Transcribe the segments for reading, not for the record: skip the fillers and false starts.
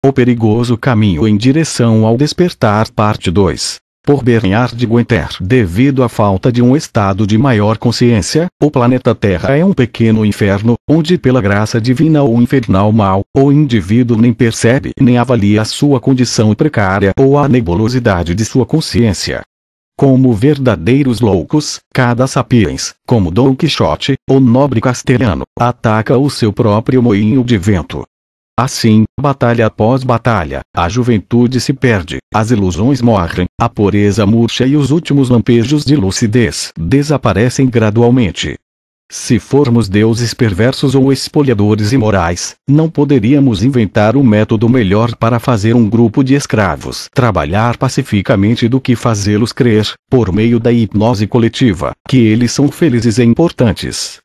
O perigoso caminho em direção ao despertar, parte 2. Por Bernard Guenter. Devido à falta de um estado de maior consciência, o planeta Terra é um pequeno inferno, onde pela graça divina ou infernal mal, o indivíduo nem percebe nem avalia a sua condição precária ou a nebulosidade de sua consciência. Como verdadeiros loucos, cada sapiens, como Dom Quixote, o nobre castelhano, ataca o seu próprio moinho de vento. Assim, batalha após batalha, a juventude se perde, as ilusões morrem, a pureza murcha e os últimos lampejos de lucidez desaparecem gradualmente. Se formos deuses perversos ou espoliadores imorais, não poderíamos inventar um método melhor para fazer um grupo de escravos trabalhar pacificamente do que fazê-los crer, por meio da hipnose coletiva, que eles são felizes e importantes.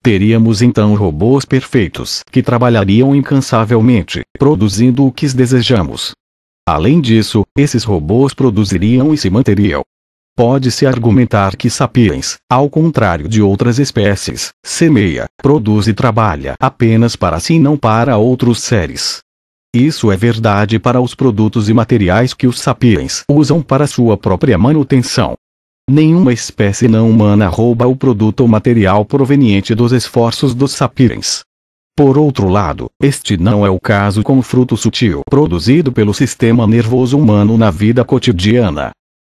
Teríamos então robôs perfeitos que trabalhariam incansavelmente, produzindo o que desejamos. Além disso, esses robôs produziriam e se manteriam. Pode-se argumentar que Sapiens, ao contrário de outras espécies, semeia, produz e trabalha apenas para si e não para outros seres. Isso é verdade para os produtos e materiais que os Sapiens usam para sua própria manutenção. Nenhuma espécie não humana rouba o produto ou material proveniente dos esforços dos Sapiens. Por outro lado, este não é o caso com o fruto sutil produzido pelo sistema nervoso humano na vida cotidiana.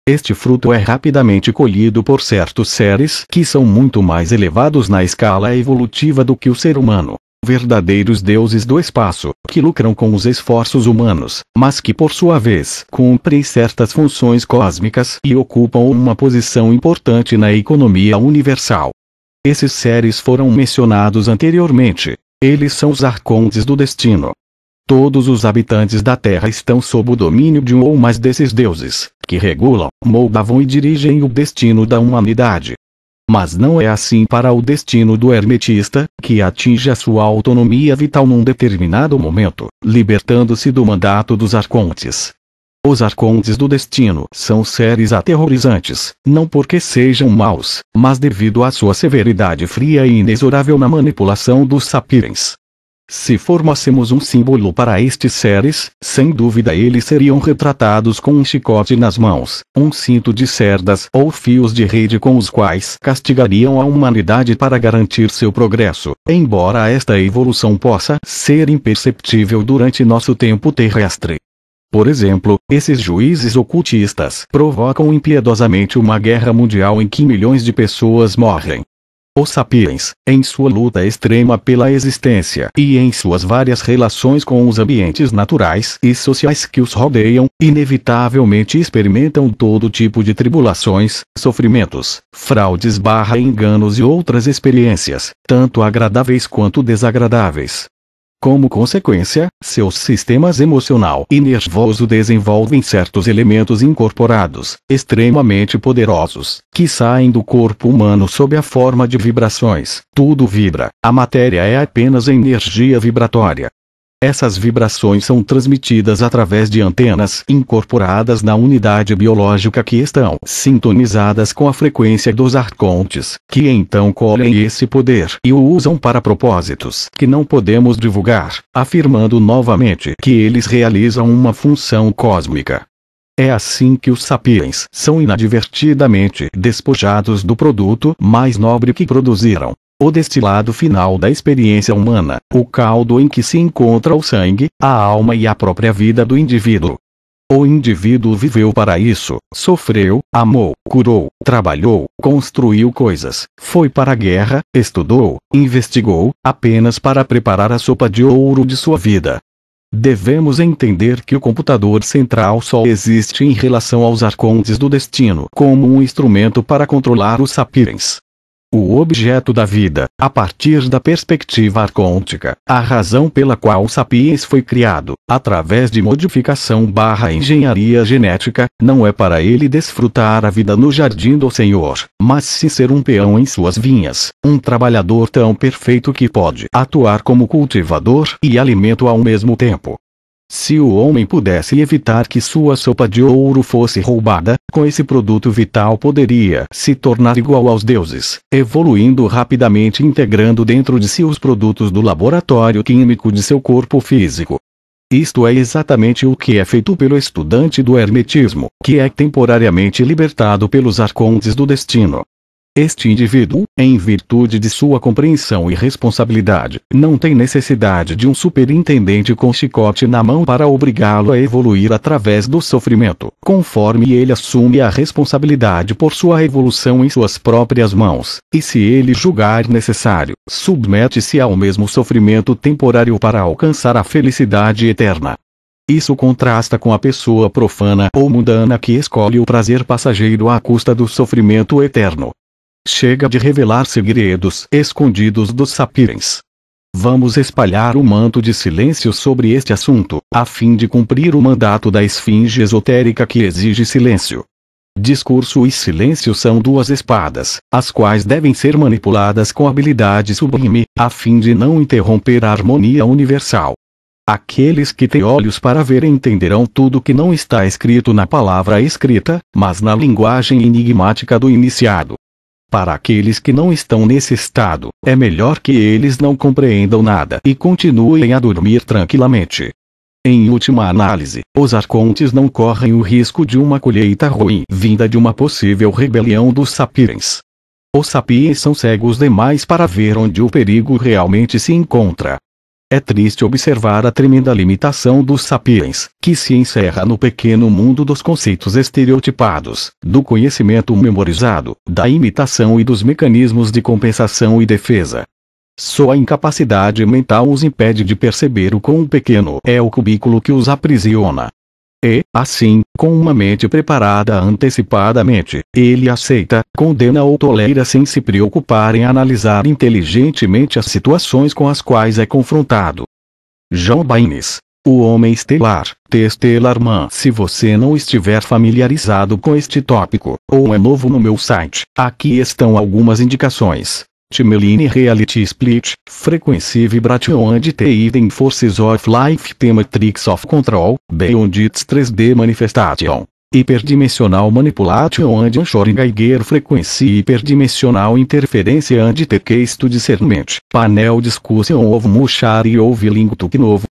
Este fruto é rapidamente colhido por certos seres que são muito mais elevados na escala evolutiva do que o ser humano. Verdadeiros deuses do espaço, que lucram com os esforços humanos, mas que por sua vez cumprem certas funções cósmicas e ocupam uma posição importante na economia universal. Esses seres foram mencionados anteriormente. Eles são os arcontes do destino. Todos os habitantes da Terra estão sob o domínio de um ou mais desses deuses, que regulam, moldavam e dirigem o destino da humanidade. Mas não é assim para o destino do hermetista, que atinge a sua autonomia vital num determinado momento, libertando-se do mandato dos arcontes. Os arcontes do destino são seres aterrorizantes, não porque sejam maus, mas devido à sua severidade fria e inexorável na manipulação dos sapiens. Se formássemos um símbolo para estes seres, sem dúvida eles seriam retratados com um chicote nas mãos, um cinto de cerdas ou fios de rede com os quais castigariam a humanidade para garantir seu progresso, embora esta evolução possa ser imperceptível durante nosso tempo terrestre. Por exemplo, esses juízes ocultistas provocam impiedosamente uma guerra mundial em que milhões de pessoas morrem. Os sapiens, em sua luta extrema pela existência e em suas várias relações com os ambientes naturais e sociais que os rodeiam, inevitavelmente experimentam todo tipo de tribulações, sofrimentos, fraudes / enganos e outras experiências, tanto agradáveis quanto desagradáveis. Como consequência, seus sistemas emocional e nervoso desenvolvem certos elementos incorporados, extremamente poderosos, que saem do corpo humano sob a forma de vibrações. Tudo vibra, a matéria é apenas energia vibratória. Essas vibrações são transmitidas através de antenas incorporadas na unidade biológica que estão sintonizadas com a frequência dos arcontes, que então colhem esse poder e o usam para propósitos que não podemos divulgar, afirmando novamente que eles realizam uma função cósmica. É assim que os sapiens são inadvertidamente despojados do produto mais nobre que produziram. O destilado final da experiência humana, o caldo em que se encontra o sangue, a alma e a própria vida do indivíduo. O indivíduo viveu para isso, sofreu, amou, curou, trabalhou, construiu coisas, foi para a guerra, estudou, investigou, apenas para preparar a sopa de ouro de sua vida. Devemos entender que o computador central só existe em relação aos arcontes do destino como um instrumento para controlar os sapiens. O objeto da vida, a partir da perspectiva arcôntica, a razão pela qual o Sapiens foi criado, através de modificação / engenharia genética, não é para ele desfrutar a vida no jardim do Senhor, mas sim ser um peão em suas vinhas, um trabalhador tão perfeito que pode atuar como cultivador e alimento ao mesmo tempo. Se o homem pudesse evitar que sua sopa de ouro fosse roubada, com esse produto vital poderia se tornar igual aos deuses, evoluindo rapidamente e integrando dentro de si os produtos do laboratório químico de seu corpo físico. Isto é exatamente o que é feito pelo estudante do hermetismo, que é temporariamente libertado pelos arcontes do destino. Este indivíduo, em virtude de sua compreensão e responsabilidade, não tem necessidade de um superintendente com chicote na mão para obrigá-lo a evoluir através do sofrimento, conforme ele assume a responsabilidade por sua evolução em suas próprias mãos, e se ele julgar necessário, submete-se ao mesmo sofrimento temporário para alcançar a felicidade eterna. Isso contrasta com a pessoa profana ou mundana que escolhe o prazer passageiro à custa do sofrimento eterno. Chega de revelar segredos escondidos dos sapiens. Vamos espalhar o manto de silêncio sobre este assunto, a fim de cumprir o mandato da esfinge esotérica que exige silêncio. Discurso e silêncio são duas espadas, as quais devem ser manipuladas com habilidade sublime, a fim de não interromper a harmonia universal. Aqueles que têm olhos para ver entenderão tudo que não está escrito na palavra escrita, mas na linguagem enigmática do iniciado. Para aqueles que não estão nesse estado, é melhor que eles não compreendam nada e continuem a dormir tranquilamente. Em última análise, os arcontes não correm o risco de uma colheita ruim vinda de uma possível rebelião dos sapiens. Os sapiens são cegos demais para ver onde o perigo realmente se encontra. É triste observar a tremenda limitação dos sapiens, que se encerra no pequeno mundo dos conceitos estereotipados, do conhecimento memorizado, da imitação e dos mecanismos de compensação e defesa. Só a incapacidade mental os impede de perceber o quão pequeno é o cubículo que os aprisiona. E, assim, com uma mente preparada antecipadamente, ele aceita, condena ou tolera sem se preocupar em analisar inteligentemente as situações com as quais é confrontado. John Baines, O Homem Estelar, The Stellar Man. Se você não estiver familiarizado com este tópico, ou é novo no meu site, aqui estão algumas indicações. Timeline Reality Split, Frequency Vibration and the Hidden Forces of Life The Matrix of Control, Beyond its 3D Manifestation. Hyperdimensional Manipulation and Ensuring Geiger Frequency Hyperdimensional Interference and the Case to Discernment. Panel Discussion of Mushari Oviling Tuknovo.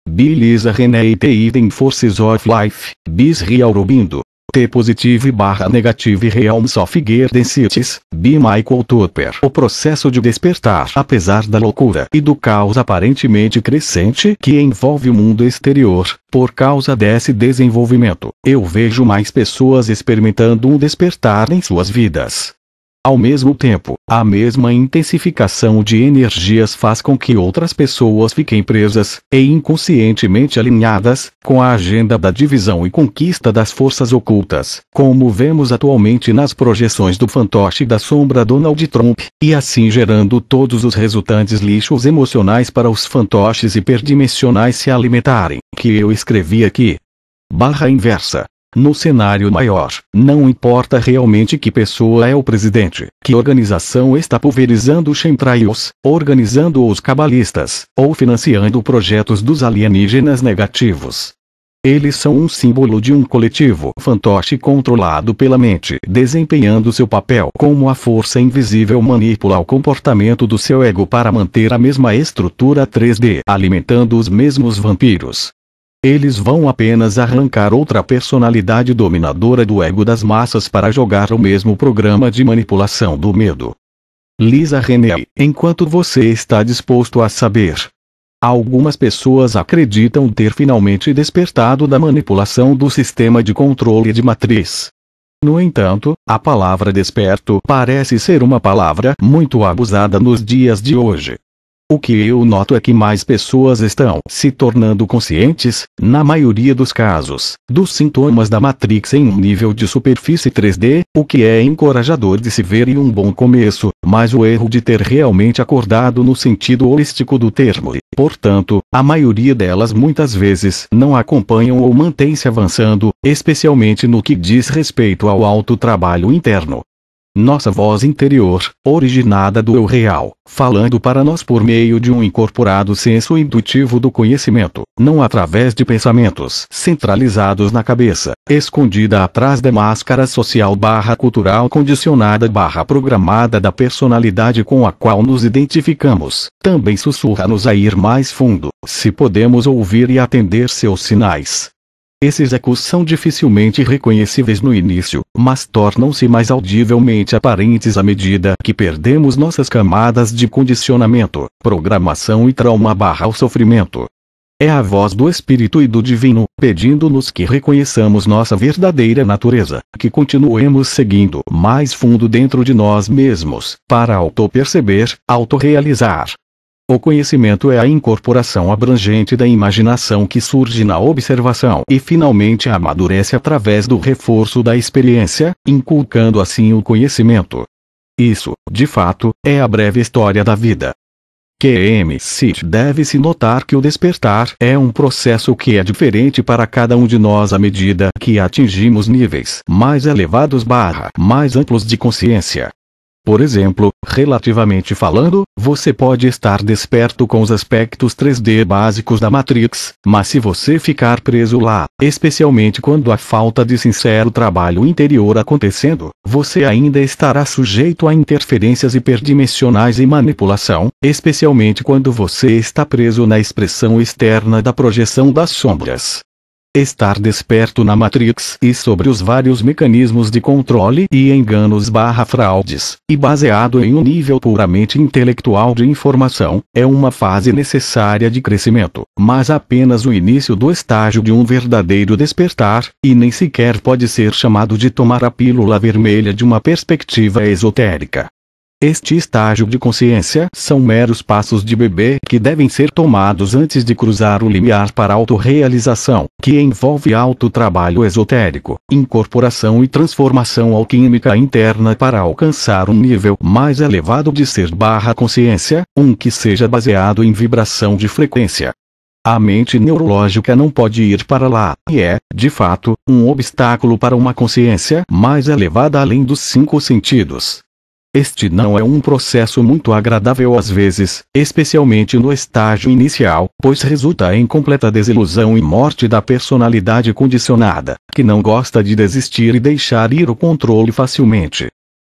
Belisa Renee The Hidden Forces of Life, Bis Real Rubindo. T Positive / Negative Realms of Densities, B. Michael Tupper. O processo de despertar. Apesar da loucura e do caos aparentemente crescente que envolve o mundo exterior, por causa desse desenvolvimento, eu vejo mais pessoas experimentando um despertar em suas vidas. Ao mesmo tempo, a mesma intensificação de energias faz com que outras pessoas fiquem presas, e inconscientemente alinhadas, com a agenda da divisão e conquista das forças ocultas, como vemos atualmente nas projeções do fantoche da sombra Donald Trump, e assim gerando todos os resultantes lixos emocionais para os fantoches hiperdimensionais se alimentarem, que eu escrevi aqui. /inversa. No cenário maior, não importa realmente que pessoa é o presidente, que organização está pulverizando os chemtrails, organizando os cabalistas, ou financiando projetos dos alienígenas negativos. Eles são um símbolo de um coletivo fantoche controlado pela mente, desempenhando seu papel como a força invisível manipula o comportamento do seu ego para manter a mesma estrutura 3D, alimentando os mesmos vampiros. Eles vão apenas arrancar outra personalidade dominadora do ego das massas para jogar o mesmo programa de manipulação do medo. Lisa Renee, enquanto você está disposto a saber. Algumas pessoas acreditam ter finalmente despertado da manipulação do sistema de controle de matriz. No entanto, a palavra desperto parece ser uma palavra muito abusada nos dias de hoje. O que eu noto é que mais pessoas estão se tornando conscientes, na maioria dos casos, dos sintomas da Matrix em um nível de superfície 3D, o que é encorajador de se ver em um bom começo, mas o erro de ter realmente acordado no sentido holístico do termo e, portanto, a maioria delas muitas vezes não acompanham ou mantém-se avançando, especialmente no que diz respeito ao autotrabalho interno. nossa voz interior, originada do eu real, falando para nós por meio de um incorporado senso intuitivo do conhecimento, não através de pensamentos centralizados na cabeça, escondida atrás da máscara social cultural condicionada programada da personalidade com a qual nos identificamos. Também sussurra-nos a ir mais fundo, se podemos ouvir e atender seus sinais. Esses ecos são dificilmente reconhecíveis no início, mas tornam-se mais audivelmente aparentes à medida que perdemos nossas camadas de condicionamento, programação e trauma o sofrimento. É a voz do Espírito e do Divino, pedindo-nos que reconheçamos nossa verdadeira natureza, que continuemos seguindo mais fundo dentro de nós mesmos, para auto-perceber, autorrealizar. O conhecimento é a incorporação abrangente da imaginação que surge na observação e finalmente amadurece através do reforço da experiência, inculcando assim o conhecimento. Isso, de fato, é a breve história da vida. Deve-se notar que o despertar é um processo que é diferente para cada um de nós à medida que atingimos níveis mais elevados mais amplos de consciência. Por exemplo, relativamente falando, você pode estar desperto com os aspectos 3D básicos da Matrix, mas se você ficar preso lá, especialmente quando há falta de sincero trabalho interior acontecendo, você ainda estará sujeito a interferências hiperdimensionais e manipulação, especialmente quando você está preso na expressão externa da projeção das sombras. Estar desperto na Matrix e sobre os vários mecanismos de controle e enganos fraudes, e baseado em um nível puramente intelectual de informação, é uma fase necessária de crescimento, mas apenas o início do estágio de um verdadeiro despertar, e nem sequer pode ser chamado de tomar a pílula vermelha de uma perspectiva esotérica. Este estágio de consciência são meros passos de bebê que devem ser tomados antes de cruzar o limiar para a autorrealização, que envolve alto trabalho esotérico, incorporação e transformação alquímica interna para alcançar um nível mais elevado de ser consciência, que seja baseado em vibração de frequência. A mente neurológica não pode ir para lá, e é, de fato, um obstáculo para uma consciência mais elevada além dos 5 sentidos. Este não é um processo muito agradável às vezes, especialmente no estágio inicial, pois resulta em completa desilusão e morte da personalidade condicionada, que não gosta de desistir e deixar ir o controle facilmente.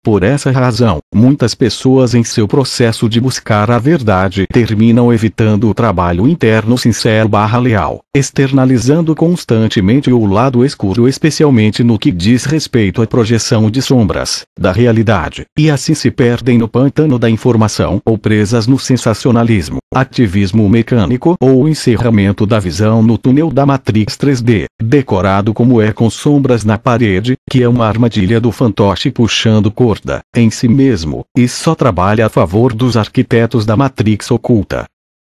Por essa razão, muitas pessoas em seu processo de buscar a verdade terminam evitando o trabalho interno sincero leal, externalizando constantemente o lado escuro, especialmente no que diz respeito à projeção de sombras da realidade, e assim se perdem no pântano da informação ou presas no sensacionalismo, ativismo mecânico ou o encerramento da visão no túnel da Matrix 3D, decorado como é com sombras na parede, que é uma armadilha do fantoche puxando corda em si mesmo, e só trabalha a favor dos arquitetos da Matrix oculta.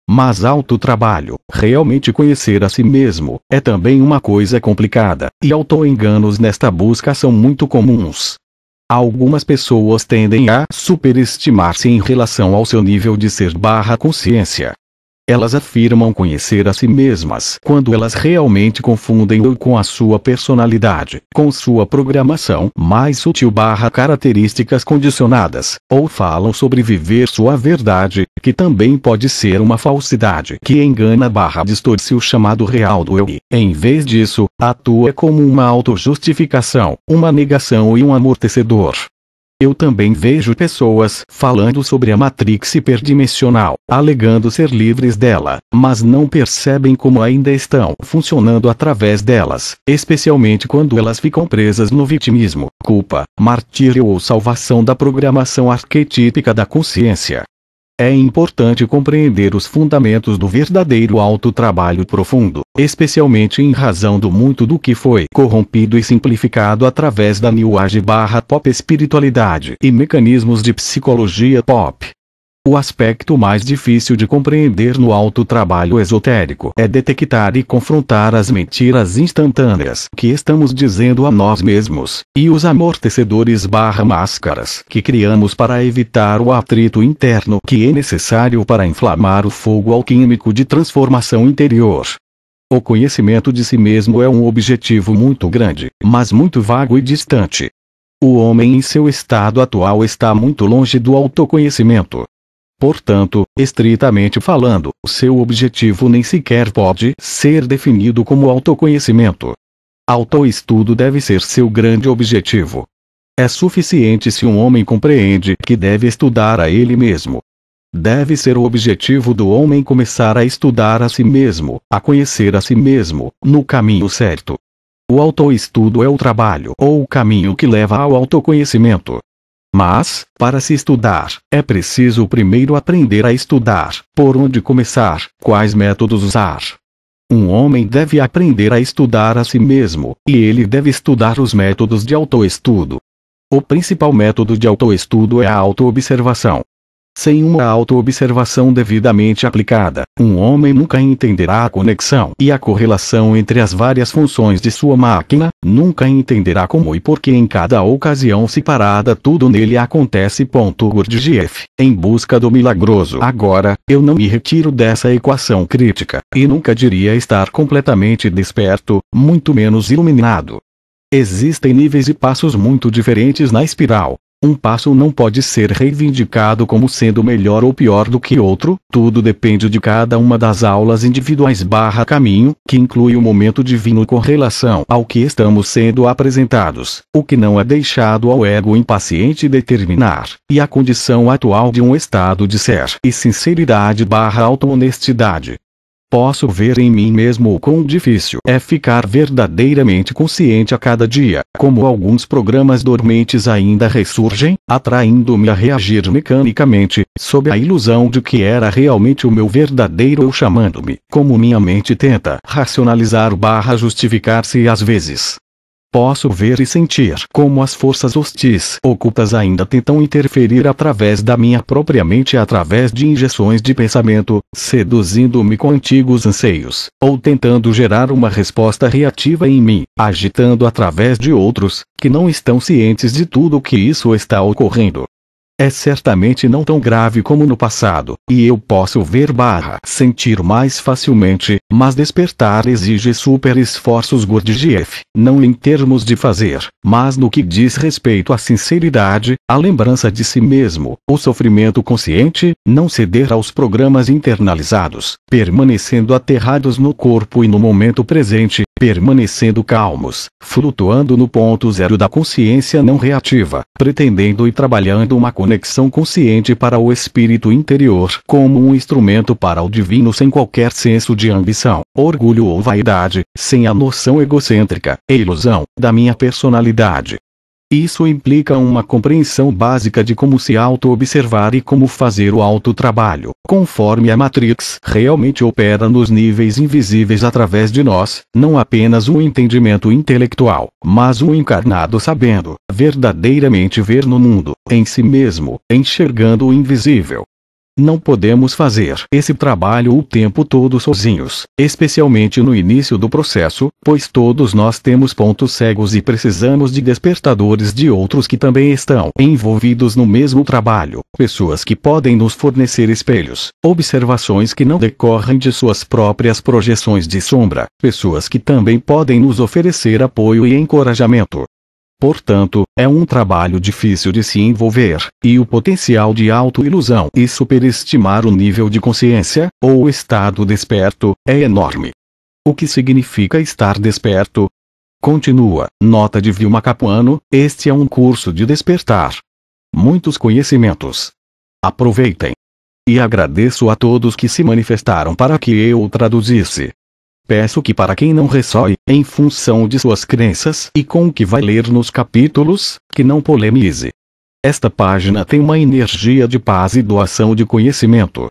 Mas autotrabalho, realmente conhecer a si mesmo, é também uma coisa complicada, e autoenganos nesta busca são muito comuns. Algumas pessoas tendem a superestimar-se em relação ao seu nível de ser consciência. Elas afirmam conhecer a si mesmas quando elas realmente confundem-o com a sua personalidade, com sua programação mais sutil características condicionadas, ou falam sobre viver sua verdade, que também pode ser uma falsidade que engana distorce o chamado real do eu e, em vez disso, atua como uma autojustificação, uma negação e um amortecedor. Eu também vejo pessoas falando sobre a Matrix hiperdimensional, alegando ser livres dela, mas não percebem como ainda estão funcionando através delas, especialmente quando elas ficam presas no vitimismo, culpa, martírio ou salvação da programação arquetípica da consciência. É importante compreender os fundamentos do verdadeiro autotrabalho profundo, especialmente em razão do muito do que foi corrompido e simplificado através da New Age pop espiritualidade e mecanismos de psicologia pop. O aspecto mais difícil de compreender no autotrabalho esotérico é detectar e confrontar as mentiras instantâneas que estamos dizendo a nós mesmos, e os amortecedores máscaras que criamos para evitar o atrito interno que é necessário para inflamar o fogo alquímico de transformação interior. O conhecimento de si mesmo é um objetivo muito grande, mas muito vago e distante. O homem em seu estado atual está muito longe do autoconhecimento. Portanto, estritamente falando, seu objetivo nem sequer pode ser definido como autoconhecimento. Autoestudo deve ser seu grande objetivo. É suficiente se um homem compreende que deve estudar a ele mesmo. Deve ser o objetivo do homem começar a estudar a si mesmo, a conhecer a si mesmo, no caminho certo. O autoestudo é o trabalho ou o caminho que leva ao autoconhecimento. Mas, para se estudar, é preciso primeiro aprender a estudar, por onde começar, quais métodos usar. Um homem deve aprender a estudar a si mesmo, e ele deve estudar os métodos de autoestudo. O principal método de autoestudo é a autoobservação. Sem uma autoobservação devidamente aplicada, um homem nunca entenderá a conexão e a correlação entre as várias funções de sua máquina, nunca entenderá como e por que em cada ocasião separada tudo nele acontece. Gurdjieff, em busca do milagroso. Agora, eu não me retiro dessa equação crítica, e nunca diria estar completamente desperto, muito menos iluminado. Existem níveis e passos muito diferentes na espiral. Um passo não pode ser reivindicado como sendo melhor ou pior do que outro, tudo depende de cada uma das aulas individuais /caminho, que inclui o momento divino com relação ao que estamos sendo apresentados, o que não é deixado ao ego impaciente determinar, e a condição atual de um estado de ser e sinceridade auto-honestidade. Posso ver em mim mesmo o quão difícil é ficar verdadeiramente consciente a cada dia, como alguns programas dormentes ainda ressurgem, atraindo-me a reagir mecanicamente, sob a ilusão de que era realmente o meu verdadeiro eu chamando-me, como minha mente tenta racionalizar justificar-se às vezes. Posso ver e sentir como as forças hostis ocultas ainda tentam interferir através da minha própria mente através de injeções de pensamento, seduzindo-me com antigos anseios, ou tentando gerar uma resposta reativa em mim, agitando através de outros, que não estão cientes de tudo que isso está ocorrendo. É certamente não tão grave como no passado, e eu posso ver sentir mais facilmente, mas despertar exige super esforços. Gurdjieff, não em termos de fazer, mas no que diz respeito à sinceridade, à lembrança de si mesmo, o sofrimento consciente, não ceder aos programas internalizados, permanecendo aterrados no corpo e no momento presente, permanecendo calmos, flutuando no ponto zero da consciência não reativa, pretendendo e trabalhando uma conexão consciente para o espírito interior como um instrumento para o divino sem qualquer senso de ambição, orgulho ou vaidade, sem a noção egocêntrica, e ilusão, da minha personalidade. Isso implica uma compreensão básica de como se auto-observar e como fazer o autotrabalho, conforme a Matrix realmente opera nos níveis invisíveis através de nós, não apenas um entendimento intelectual, mas um encarnado sabendo, verdadeiramente ver no mundo, em si mesmo, enxergando o invisível. Não podemos fazer esse trabalho o tempo todo sozinhos, especialmente no início do processo, pois todos nós temos pontos cegos e precisamos de despertadores de outros que também estão envolvidos no mesmo trabalho, pessoas que podem nos fornecer espelhos, observações que não decorrem de suas próprias projeções de sombra, pessoas que também podem nos oferecer apoio e encorajamento. Portanto, é um trabalho difícil de se envolver, e o potencial de autoilusão e superestimar o nível de consciência, ou o estado desperto, é enorme. O que significa estar desperto? Continua, nota de Vilma Capuano, este é um curso de despertar. Muitos conhecimentos. Aproveitem. E agradeço a todos que se manifestaram para que eu o traduzisse. Peço que para quem não ressoe, em função de suas crenças e com o que vai ler nos capítulos, que não polemize. Esta página tem uma energia de paz e doação de conhecimento.